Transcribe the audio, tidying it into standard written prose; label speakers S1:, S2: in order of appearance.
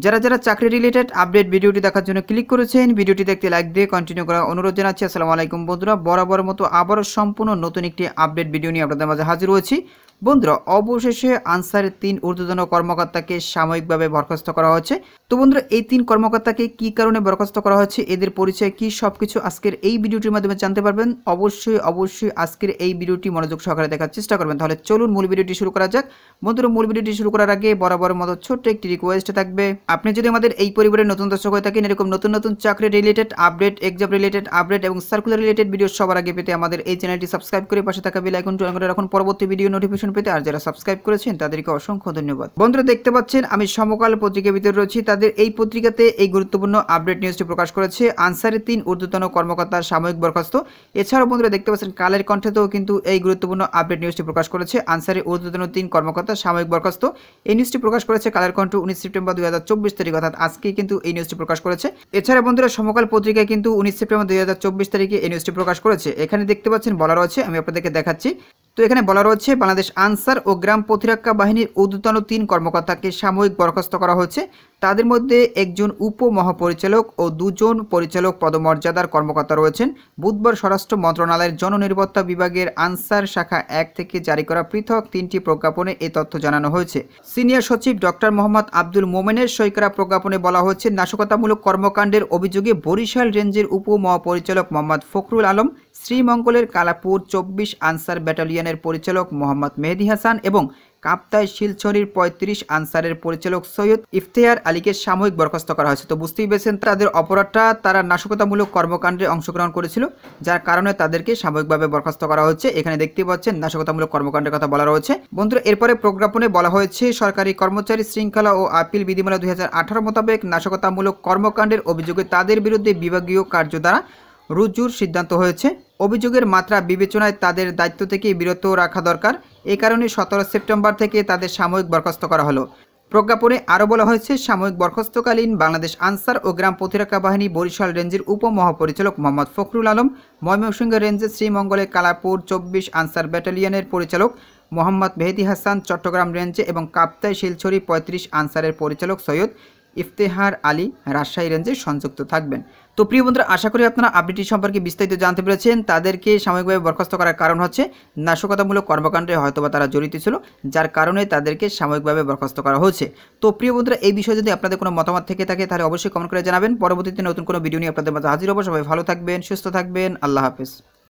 S1: যারা যারা চাকরি রিলেটেড আপডেট ভিডিওটি দেখার জন্য ক্লিক করেছেন, ভিডিওটি দেখতে লাইক দিয়ে কন্টিনিউ করার অনুরোধ জানাচ্ছি। আসসালামু আলাইকুম বন্ধুরা, বরাবর মতো আবারও সম্পূর্ণ নতুন একটি আপডেট ভিডিও নিয়ে আপনাদের মাঝে হাজির হয়েছি। বন্ধুরা, অবশেষে আনসারের 3 ঊর্ধ্বতন কর্মকর্তাকে সাময়িকভাবে বরখাস্ত করা হয়েছে। তো বন্ধুরা, এই 3 কর্মকর্তাকে কি কারণে বরখাস্ত করা হয়েছে, এদের পরিচয় কি, সবকিছু আজকের এই ভিডিওটির মাধ্যমে জানতে পারবেন। অবশ্যই আজকের এই ভিডিওটি মনোযোগ সহকারে দেখার চেষ্টা করবেন। তাহলে চলুন মূল ভিডিওটি শুরু করা যাক। বন্ধুরা, মূল ভিডিওটি শুরু করার আগে বরাবর মতো ছোট্ট একটি রিকোয়েস্ট থাকবে। আপনি যদি আমাদের এই পরিবারের নতুন দর্শক হয়ে থাকেন, এরকম নতুন চাকরি related update, exam related update এবং সার্কুলার রিলেটেড ভিডিও সবার আগে পেতে আমাদের এই চ্যানেলটি সাবস্ক্রাইব করে পাশে থাকা বেল আইকনটি অন করে রাখুন পরবর্তী ভিডিও নোটিফিকেশন পেতে। আর যারা সাবস্ক্রাইব করেছেন তাদেরকে অসংখ্য ধন্যবাদ। বন্ধুরা, দেখতে পাচ্ছেন আমি সমকাল পত্রিকার ভিতরে রয়েছি। তাদের এই পত্রিকাতে এই গুরুত্বপূর্ণ আপডেট নিউজটি প্রকাশ করেছে। আনসারের 3 ঊর্ধ্বতন কর্মকর্তার সাময়িক বরখাস্ত। এছাড়াও বন্ধুরা দেখতে পাচ্ছেন কালের কণ্ঠেতেও কিন্তু এই গুরুত্বপূর্ণ আপডেট নিউজটি প্রকাশ করেছে। আনসারের ঊর্ধ্বতন 3 কর্মকর্তার সাময়িক বরখাস্ত। এই নিউজটি প্রকাশ করেছে কালের কণ্ঠ 19 সেপ্টেম্বর 2024 তারিখ, অর্থাৎ আজকে কিন্তু এই নিউজটি প্রকাশ করেছে। এছাড়া বন্ধুরা সমকাল পত্রিকায় কিন্তু 19 সেপ্টেম্বর 2024 তারিখে এই নিউজটি প্রকাশ করেছে। এখানে দেখতে পাচ্ছেন বলা রয়েছে, আমি আপনাদেরকে দেখাচ্ছি। তো এখানে বলা রয়েছে, বাংলাদেশ আনসার ও গ্রাম প্রতিরক্ষা বাহিনীর ঊর্ধ্বতন 3 কর্মকর্তাকে সাময়িক বরখাস্ত করা হয়েছে। তাদের মধ্যে একজন উপমহাপরিচালক ও 2 জন পরিচালক পদমর্যাদার কর্মকর্তা রয়েছেন। বুধবার স্বরাষ্ট্র মন্ত্রণালয়ের জননিরাপত্তা বিভাগের আনসার শাখা 1 থেকে জারি করা পৃথক 3টি প্রজ্ঞাপনে এই তথ্য জানানো হয়েছে। সিনিয়র সচিব ডক্টর মোহাম্মদ আব্দুল মোমেনের সই করা প্রজ্ঞাপনে বলা হয়েছে, নাশকতামূলক কর্মকাণ্ডের অভিযোগে বরিশাল রেঞ্জের উপমহাপরিচালক মোহাম্মদ ফখরুল আলম, শ্রীমঙ্গলের কালাপুর 24 আনসার ব্যাটালিয়নের পরিচালক মোহাম্মদ মেহেদী হাসান এবং কাপ্তাই শিলচরের 35 আনসারের পরিচালক সৈয়দ ইফতেখার আলীকে সাময়িক বরখাস্ত করা হয়েছে। তো বুঝতেই পেরেছেন তাদের অপরাধটা, তারা নাশকতামূলক কর্মকাণ্ডে অংশগ্রহণ করেছিল, যার কারণে তাদেরকে সাময়িকভাবে বরখাস্ত করা হচ্ছে। এখানে দেখতে পাচ্ছেন নাশকতামূলক কর্মকাণ্ডের কথা বলা রয়েছে। বন্ধুরা, এরপরে প্রজ্ঞাপনে বলা হয়েছে, সরকারি কর্মচারী শৃঙ্খলা ও আপিল বিধিমালা 2018 মোতাবেক নাশকতামূলক কর্মকাণ্ডের অভিযোগে তাদের বিরুদ্ধে বিভাগীয় কার্যধারা রুজুর সিদ্ধান্ত হয়েছে। অভিযোগের মাত্রা বিবেচনায় তাদের দায়িত্ব থেকে বিরত রাখা দরকার। এ কারণে 17 সেপ্টেম্বর থেকে তাদের সাময়িক বরখাস্ত করা হলো। প্রজ্ঞাপনে আরও বলা হয়েছে, সাময়িক বরখাস্তকালীন বাংলাদেশ আনসার ও গ্রাম প্রতিরক্ষা বাহিনী বরিশাল রেঞ্জের উপমহাপরিচালক মোহাম্মদ ফখরুল আলম, ময়মনসিংহ রেঞ্জের শ্রীমঙ্গলে কালাপুর 24 আনসার ব্যাটালিয়নের পরিচালক মোহাম্মদ মেহেদী হাসান, চট্টগ্রাম রেঞ্জে এবং কাপ্তাই শিলচরি 35 আনসারের পরিচালক সৈয়দ ইফতেখার আলী রাজশাহী রেঞ্জে সংযুক্ত থাকবেন। তো প্রিয় বন্ধুরা, আশা করি আপনারা আপডেটটি সম্পর্কে বিস্তারিত জানতে পেরেছেন। তাদেরকে সাময়িকভাবে বরখাস্ত করার কারণ হচ্ছে নাশকতামূলক কর্মকাণ্ডে হয়তোবা তারা জড়িত ছিল, যার কারণে তাদেরকে সাময়িকভাবে বরখাস্ত করা হয়েছে। তো প্রিয় বন্ধুরা, এই বিষয়ে যদি আপনাদের কোনো মতামত থেকে থাকে তাহলে অবশ্যই কমেন্ট করে জানাবেন। পরবর্তীতে নতুন কোনো ভিডিও নিয়ে আপনাদের মাঝে হাজির হবো। সবাই ভালো থাকবেন, সুস্থ থাকবেন। আল্লাহ হাফেজ।